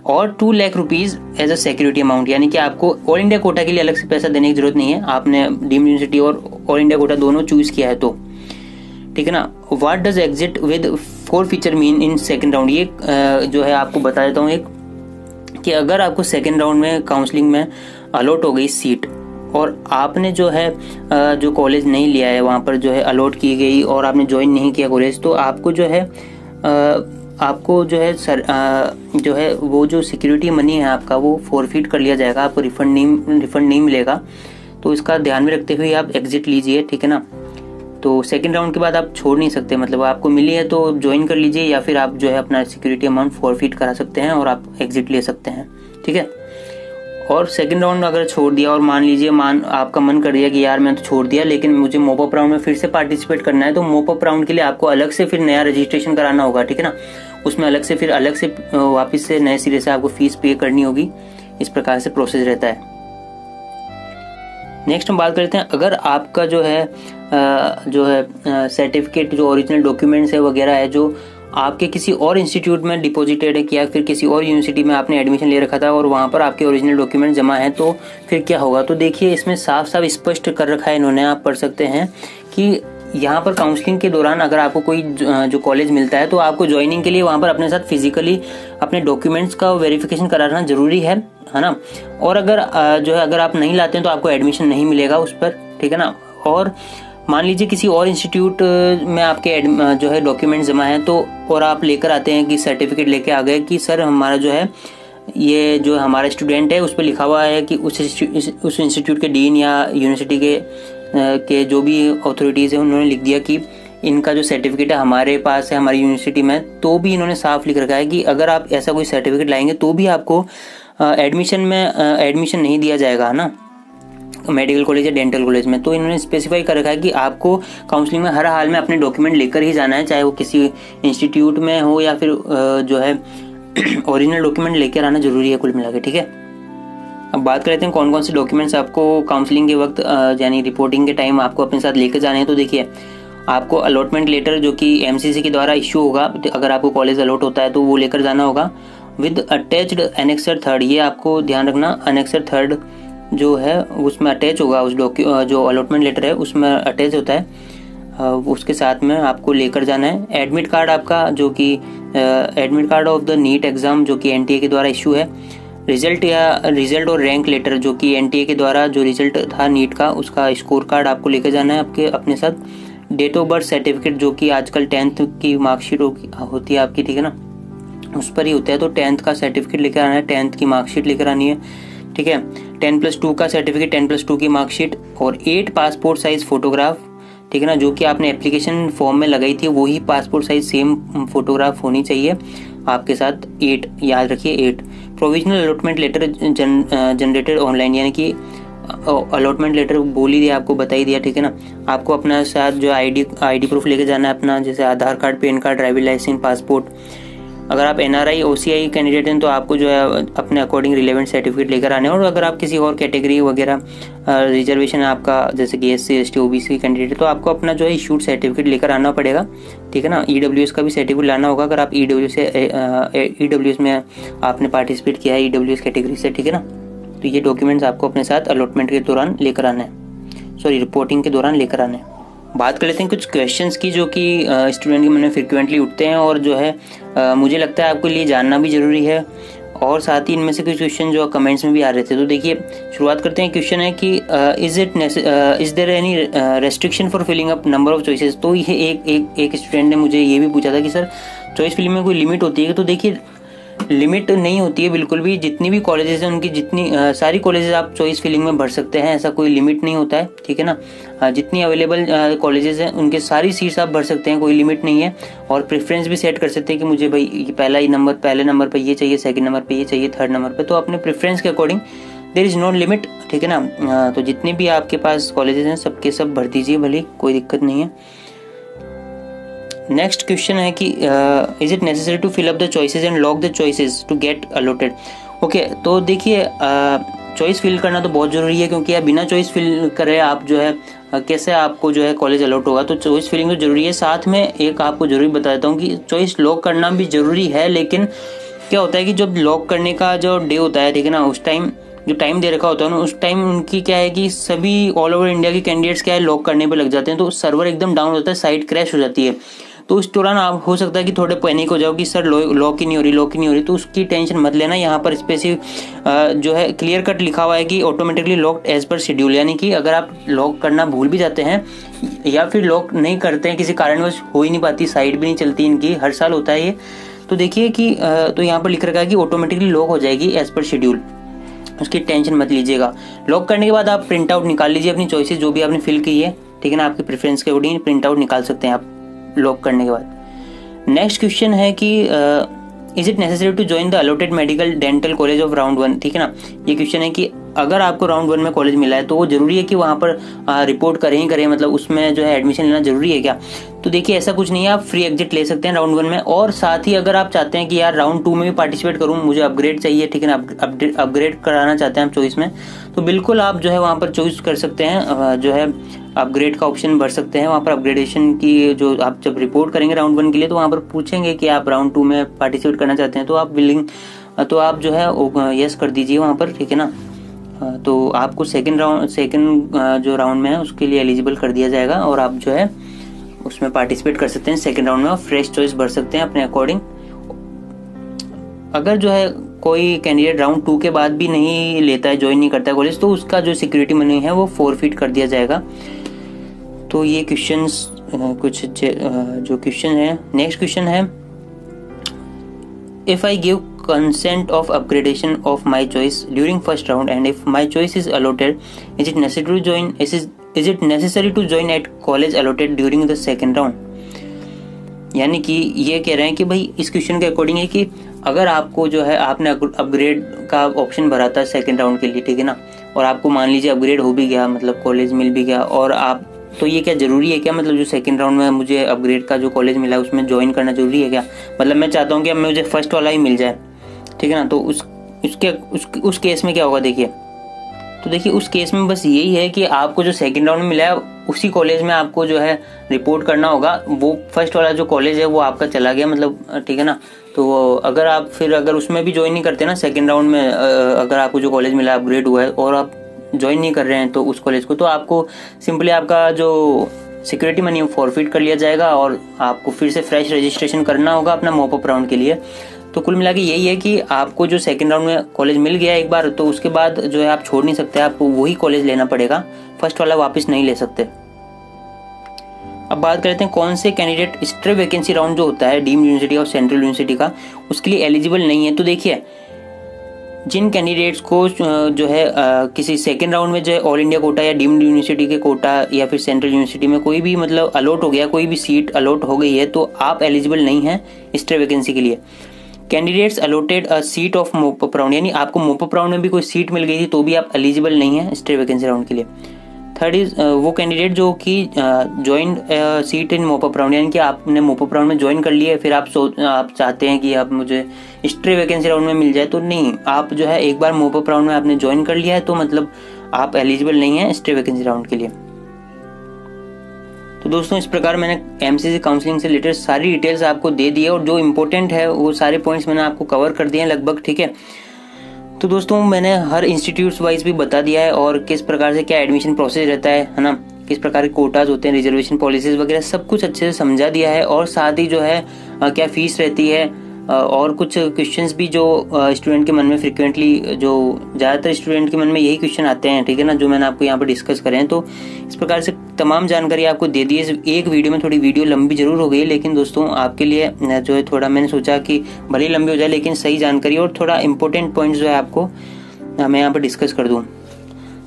और 2 lakh rupees as a security amount, यानी कि आपको ऑल इंडिया कोटा के लिए अलग से पैसा देने की जरूरत नहीं है, आपने डीम्ड यूनिवर्सिटी और ऑल इंडिया कोटा दोनों चूज किया है तो, ठीक है ना। What does exit with forfeiture mean in second round, ये जो है आपको बता देता हूँ एक, कि अगर आपको सेकंड राउंड में काउंसलिंग में अलॉट हो गई सीट और आपने जो है जो कॉलेज नहीं लिया है, वहाँ पर जो है अलॉट की गई और आपने ज्वाइन नहीं किया कॉलेज, तो आपको जो है जो है वो जो सिक्योरिटी मनी है आपका वो फॉरफिट कर लिया जाएगा, आपको रिफंड नहीं मिलेगा। तो इसका ध्यान में रखते हुए आप एग्जिट लीजिए, ठीक है ना। तो सेकंड राउंड के बाद आप छोड़ नहीं सकते, मतलब आपको मिली है तो ज्वाइन कर लीजिए, या फिर आप जो है अपना सिक्योरिटी अमाउंट फॉरफिट करा सकते हैं और आप एग्जिट ले सकते हैं, ठीक है। और सेकंड राउंड अगर छोड़ दिया और मान लीजिए आपका मन कर दिया कि यार मैं तो छोड़ दिया लेकिन मुझे मॉप अप राउंड में फिर से पार्टिसिपेट करना है, तो मॉप अप राउंड के लिए आपको अलग से फिर नया रजिस्ट्रेशन कराना होगा, ठीक है ना। उसमें अलग से वापस से नए सिरे से आपको फीस पे करनी होगी। इस प्रकार से प्रोसेस रहता है। नेक्स्ट हम बात करते हैं, अगर आपका जो है सर्टिफिकेट, जो ओरिजिनल डॉक्यूमेंट्स है वगैरह है, जो आपके किसी और इंस्टीट्यूट में डिपॉजिटेड है, या फिर किसी और यूनिवर्सिटी में आपने एडमिशन ले रखा था और वहाँ पर आपके ओरिजिनल डॉक्यूमेंट जमा है, तो फिर क्या होगा। तो देखिए, इसमें साफ साफ स्पष्ट कर रखा है इन्होंने, आप पढ़ सकते हैं कि यहाँ पर काउंसलिंग के दौरान अगर आपको कोई जो कॉलेज मिलता है तो आपको ज्वाइनिंग के लिए वहाँ पर अपने साथ फिजिकली अपने डॉक्यूमेंट्स का वेरिफिकेशन कराना जरूरी है ना। और अगर आप नहीं लाते हैं तो आपको एडमिशन नहीं मिलेगा उस पर, ठीक है ना। और मान लीजिए किसी और इंस्टीट्यूट में आपके जो है डॉक्यूमेंट जमा है, तो और आप लेकर आते हैं कि सर्टिफिकेट लेके आ गए कि सर हमारा जो है ये जो हमारा स्टूडेंट है उस पर लिखा हुआ है कि उस इंस्टीट्यूट के डीन या यूनिवर्सिटी के जो भी अथॉरिटीज़ हैं उन्होंने लिख दिया कि इनका जो सर्टिफिकेट है हमारे पास है हमारी यूनिवर्सिटी में, तो भी इन्होंने साफ लिख रखा है कि अगर आप ऐसा कोई सर्टिफिकेट लाएंगे तो भी आपको एडमिशन नहीं दिया जाएगा, है ना, मेडिकल कॉलेज या डेंटल कॉलेज में। तो इन्होंने स्पेसिफाई कर रखा है कि आपको काउंसलिंग में हर हाल में अपने डॉक्यूमेंट लेकर ही जाना है, चाहे वो किसी इंस्टीट्यूट में हो या फिर जो है ओरिजिनल डॉक्यूमेंट लेकर आना जरूरी है कुल मिला के, ठीक है। अब बात कर लेते हैं कौन कौन से डॉक्यूमेंट्स आपको काउंसलिंग के वक्त यानी रिपोर्टिंग के टाइम आपको अपने साथ लेकर जाने हैं। तो देखिए, आपको अलॉटमेंट लेटर जो कि एमसीसी के द्वारा इश्यू होगा, अगर आपको कॉलेज अलॉट होता है तो वो लेकर जाना होगा, विद अटैच्ड एनेक्सर 3। ये आपको ध्यान रखना, एनेक्सर 3 जो है उसमें अटैच होगा, उस जो अलॉटमेंट लेटर है उसमें अटैच होता है, उसके साथ में आपको लेकर जाना है। एडमिट कार्ड आपका जो कि admit card of the NEET exam जो कि एनटीए के द्वारा इश्यू है, रिजल्ट और रैंक लेटर जो कि एनटीए के द्वारा जो रिजल्ट था नीट का उसका स्कोर कार्ड आपको लेकर जाना है आपके अपने साथ। डेट ऑफ बर्थ सर्टिफिकेट जो कि आजकल 10th की मार्कशीट होती है आपकी, ठीक है ना, उस पर ही होता है, तो 10th का सर्टिफिकेट लेकर आना है, 10th की मार्कशीट लेकर आनी है, ठीक है। 10+2 का सर्टिफिकेट, 10+2 की मार्कशीट और 8 पासपोर्ट साइज फोटोग्राफ, ठीक है ना, जो कि आपने एप्लीकेशन फॉर्म में लगाई थी वही पासपोर्ट साइज सेम फोटोग्राफ होनी चाहिए आपके साथ। 8 याद रखिए, 8 provisional allotment letter generated online, यानी कि अलॉटमेंट लेटर बोल ही दिया आपको, बता ही दिया, ठीक है ना। आपको अपना साथ जो आईडी प्रूफ लेके जाना है अपना, जैसे Aadhaar card, PAN card, driving licence, passport. अगर आप एनआरआई ओसीआई कैंडिडेट हैं तो आपको जो है अपने अकॉर्डिंग रिलेवेंट सर्टिफिकेट लेकर आने हैं। और अगर आप किसी और कैटेगरी वगैरह रिजर्वेशन है आपका, जैसे कि एससी एसटी ओबीसी कैंडिडेट है, तो आपको अपना जो है इशूड सर्टिफिकेट लेकर आना पड़ेगा, ठीक है ना। ईडब्ल्यूएस का भी सर्टिफिकेट लाना होगा अगर आप ईडब्ल्यूएस में आपने पार्टिसिपेट किया है ईडब्ल्यूएस कैटेगरी से, ठीक है ना। तो ये डॉक्यूमेंट्स आपको अपने साथ अलॉटमेंट के दौरान लेकर आना है, सॉरी रिपोर्टिंग के दौरान लेकर आना है। बात कर लेते हैं कुछ क्वेश्चंस की जो कि स्टूडेंट के मन में फ्रिक्वेंटली उठते हैं और जो है मुझे लगता है आपके लिए जानना भी जरूरी है, और साथ ही इनमें से कुछ क्वेश्चन जो कमेंट्स में भी आ रहे थे। तो देखिए, शुरुआत करते हैं। क्वेश्चन है कि is there any restriction for filling up number of choices. तो ये एक स्टूडेंट ने मुझे ये भी पूछा था कि सर चॉइस फिलिंग में कोई लिमिट होती है? तो देखिए, लिमिट नहीं होती है बिल्कुल भी। जितनी भी कॉलेजेस हैं उनकी जितनी सारी कॉलेजेस आप चॉइस फिलिंग में भर सकते हैं, ऐसा कोई लिमिट नहीं होता है, ठीक है ना। जितनी अवेलेबल कॉलेजेस हैं उनके सारी सीट्स आप भर सकते हैं, कोई लिमिट नहीं है। और प्रेफरेंस भी सेट कर सकते हैं कि मुझे भाई ये पहले नंबर पर ये चाहिए, सेकंड नंबर पर ये चाहिए, थर्ड नंबर पर, तो अपने प्रेफरेंस के according there is no limit, ठीक है ना। तो जितने भी आपके पास कॉलेजेस हैं सबके सब भर दीजिए, भले कोई दिक्कत नहीं है। नेक्स्ट क्वेश्चन है कि is it necessary to fill up the choices and lock the choices to get allotted. Okay, तो देखिए चॉइस फिल करना तो बहुत जरूरी है, क्योंकि आप बिना चॉइस फिल करे आप जो है कैसे आपको जो है कॉलेज अलॉट होगा। तो चॉइस फिलिंग तो जरूरी है। साथ में एक आपको जरूरी बता देता हूँ कि चॉइस लॉक करना भी जरूरी है, लेकिन क्या होता है कि जब लॉक करने का जो डे होता है, ठीक है ना, उस टाइम जो टाइम दे रखा होता है ना, उस टाइम उनकी क्या है कि सभी ऑल ओवर इंडिया के कैंडिडेट्स क्या है लॉक करने पे लग जाते हैं, तो सर्वर एकदम डाउन होता है, साइट क्रैश हो जाती है। तो इस दौरान आप हो सकता है कि थोड़े पैनिक हो जाओ कि सर लॉक ही नहीं हो रही, तो उसकी टेंशन मत लेना। यहाँ पर स्पेसिफिक जो है क्लियर कट लिखा हुआ है कि automatically locked as per schedule, यानी कि अगर आप लॉक करना भूल भी जाते हैं या फिर लॉक नहीं करते हैं, किसी कारणवश हो ही नहीं पाती, साइट भी नहीं चलती इनकी, हर साल होता है ये, तो देखिए कि तो यहाँ पर लिख रखा है कि ऑटोमेटिकली लॉक हो जाएगी एज पर शेड्यूल, उसकी टेंशन मत लीजिएगा। लॉक करने के बाद आप प्रिंट आउट निकाल लीजिए अपनी चॉइसेस जो भी आपने फिल की है, ठीक है ना, आपके प्रेफरेंस के अकॉर्डिंग प्रिंट आउट निकाल सकते हैं आप लॉक करने के बाद। नेक्स्ट क्वेश्चन है कि is it necessary to join the allotted medical dental college of round 1, ठीक है ना। ये क्वेश्चन है कि अगर आपको राउंड 1 में कॉलेज मिला है तो वो जरूरी है कि वहां पर रिपोर्ट करें ही करें, मतलब उसमें जो है एडमिशन लेना जरूरी है क्या? तो देखिए ऐसा कुछ नहीं है, आप फ्री एग्जिट ले सकते हैं राउंड 1 में। और साथ ही अगर आप चाहते हैं कि यार राउंड 2 में भी पार्टिसिपेट करूं, मुझे अपग्रेड चाहिए, ठीक है ना, अपग्रेड कराना चाहते हैं आप चॉइस में, तो बिल्कुल आप जो है वहां पर चॉइस कर सकते हैं, जो है अपग्रेड का ऑप्शन भर सकते हैं। वहां पर अपग्रेडेशन की जो आप जब रिपोर्ट करेंगे राउंड 1 के लिए, तो वहां पर पूछेंगे कि आप राउंड 2 में पार्टिसिपेट करना चाहते हैं, तो आप विलिंग, तो आप जो है यस कर दीजिए वहां पर, ठीक है ना। तो आपको सेकंड जो राउंड में है उसके लिए एलिजिबल कर दिया जाएगा और आप जो है उसमें पार्टिसिपेट कर सकते हैं सेकंड राउंड में, और फ्रेश चॉइस भर सकते हैं अपने अकॉर्डिंग। अगर जो है कोई कैंडिडेट राउंड 2 के बाद भी नहीं लेता है, ज्वाइन नहीं करता है कॉलेज, तो उसका जो सिक्योरिटी मनी है वो फॉरफिट कर दिया जाएगा। तो ये क्वेश्चंस कुछ जो क्वेश्चन है। नेक्स्ट क्वेश्चन है, if I give consent of upgradation of my choice during first round, and if my choice is allotted, is it necessary to join at college allotted during the second round। यानी कि ये कह रहे हैं कि भाई इस क्वेश्चन के अकॉर्डिंग है कि अगर आपको जो है आपने अपग्रेड का ऑप्शन भरा था सेकंड राउंड के लिए, ठीक है ना, और आपको मान लीजिए अपग्रेड हो भी गया, मतलब कॉलेज मिल भी गया, और आप तो ये क्या जरूरी है क्या, मतलब जो सेकंड राउंड में मुझे अपग्रेड का जो कॉलेज मिला है उसमें ज्वाइन करना जरूरी है क्या, मतलब मैं चाहता हूँ कि अब मुझे फर्स्ट वाला ही मिल जाए, ठीक है ना। तो उस केस में क्या होगा देखिए, तो देखिए उस केस में बस यही है कि आपको जो सेकंड राउंड में मिला है उसी कॉलेज में आपको जो है रिपोर्ट करना होगा। वो फर्स्ट वाला जो कॉलेज है वो आपका चला गया, मतलब ठीक है ना। तो अगर उसमें भी ज्वाइन नहीं करते ना सेकंड राउंड में, अगर आपको जो कॉलेज मिला अपग्रेड हुआ है और आप ज्वाइन नहीं कर रहे हैं तो उस कॉलेज को, तो आपको सिंपली आपका जो सिक्योरिटी मनी फॉरफिट कर लिया जाएगा और आपको फिर से फ्रेश रजिस्ट्रेशन करना होगा अपना मॉप अप राउंड के लिए। तो कुल मिला के यही है कि आपको जो सेकंड राउंड में कॉलेज मिल गया एक बार, तो उसके बाद जो है आप छोड़ नहीं सकते, आपको वही कॉलेज लेना पड़ेगा, फर्स्ट वाला वापस नहीं ले सकते। अब बात करते हैं कौन से कैंडिडेट स्ट्रे वैकेंसी राउंड जो होता है डीम्ड यूनिवर्सिटी और सेंट्रल यूनिवर्सिटी का, उसके लिए एलिजिबल नहीं है। तो देखिए जिन कैंडिडेट्स को जो है किसी सेकेंड राउंड में जो है ऑल इंडिया कोटा या डीम्ड यूनिवर्सिटी के कोटा या फिर सेंट्रल यूनिवर्सिटी में कोई भी मतलब अलॉट हो गया, कोई भी सीट अलॉट हो गई है, तो आप एलिजिबल नहीं है स्ट्रे वैकेंसी के लिए। Candidates allotted a seat of मोप अप राउंड, यानी आपको मोप अप राउंड में भी कोई सीट मिल गई थी तो भी आप एलिजिबल नहीं है स्ट्रे वैकेंसी राउंड के लिए। थर्ड इज वो कैंडिडेट जो कि ज्वाइन सीट इन मोप अप राउंड, यानी कि आपने मोप अप राउंड में ज्वाइन कर लिया है, फिर आप चाहते हैं कि आप मुझे स्ट्रे वैकेंसी राउंड में मिल जाए, तो नहीं, आप जो है एक बार मोप अप राउंड में आपने ज्वाइन कर लिया है तो मतलब आप एलिजिबल नहीं है स्ट्रे वैकेंसी राउंड के लिए। तो दोस्तों इस प्रकार मैंने एमसीसी काउंसलिंग से रिलेटेड सारी डिटेल्स आपको दे दी है और जो इम्पोर्टेंट है वो सारे पॉइंट्स मैंने आपको कवर कर दिए हैं लगभग, ठीक है। तो दोस्तों मैंने हर इंस्टीट्यूट्स वाइज भी बता दिया है और किस प्रकार से क्या एडमिशन प्रोसेस रहता है ना, किस प्रकार के कोटाज होते हैं, रिजर्वेशन पॉलिसीज वगैरह सब कुछ अच्छे से समझा दिया है, और साथ ही जो है क्या फीस रहती है, और कुछ क्वेश्चंस भी जो स्टूडेंट के मन में फ्रिक्वेंटली, जो ज़्यादातर स्टूडेंट के मन में यही क्वेश्चन आते हैं, ठीक है ना, जो मैंने आपको यहाँ पर डिस्कस करे हैं। तो इस प्रकार से तमाम जानकारी आपको दे दी है एक वीडियो में। थोड़ी वीडियो लंबी जरूर हो गई, लेकिन दोस्तों आपके लिए जो है थोड़ा मैंने सोचा कि भले ही लंबी हो जाए लेकिन सही जानकारी और थोड़ा इंपॉर्टेंट पॉइंट्स जो है आपको मैं यहाँ पर डिस्कस कर दूँ।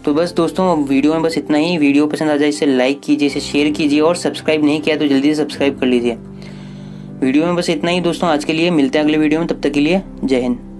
तो बस दोस्तों वीडियो में बस इतना ही। वीडियो पसंद आ जाए इसे लाइक कीजिए, इसे शेयर कीजिए, और सब्सक्राइब नहीं किया तो जल्दी से सब्सक्राइब कर लीजिए। वीडियो में बस इतना ही दोस्तों आज के लिए, मिलते हैं अगले वीडियो में, तब तक के लिए जय हिंद।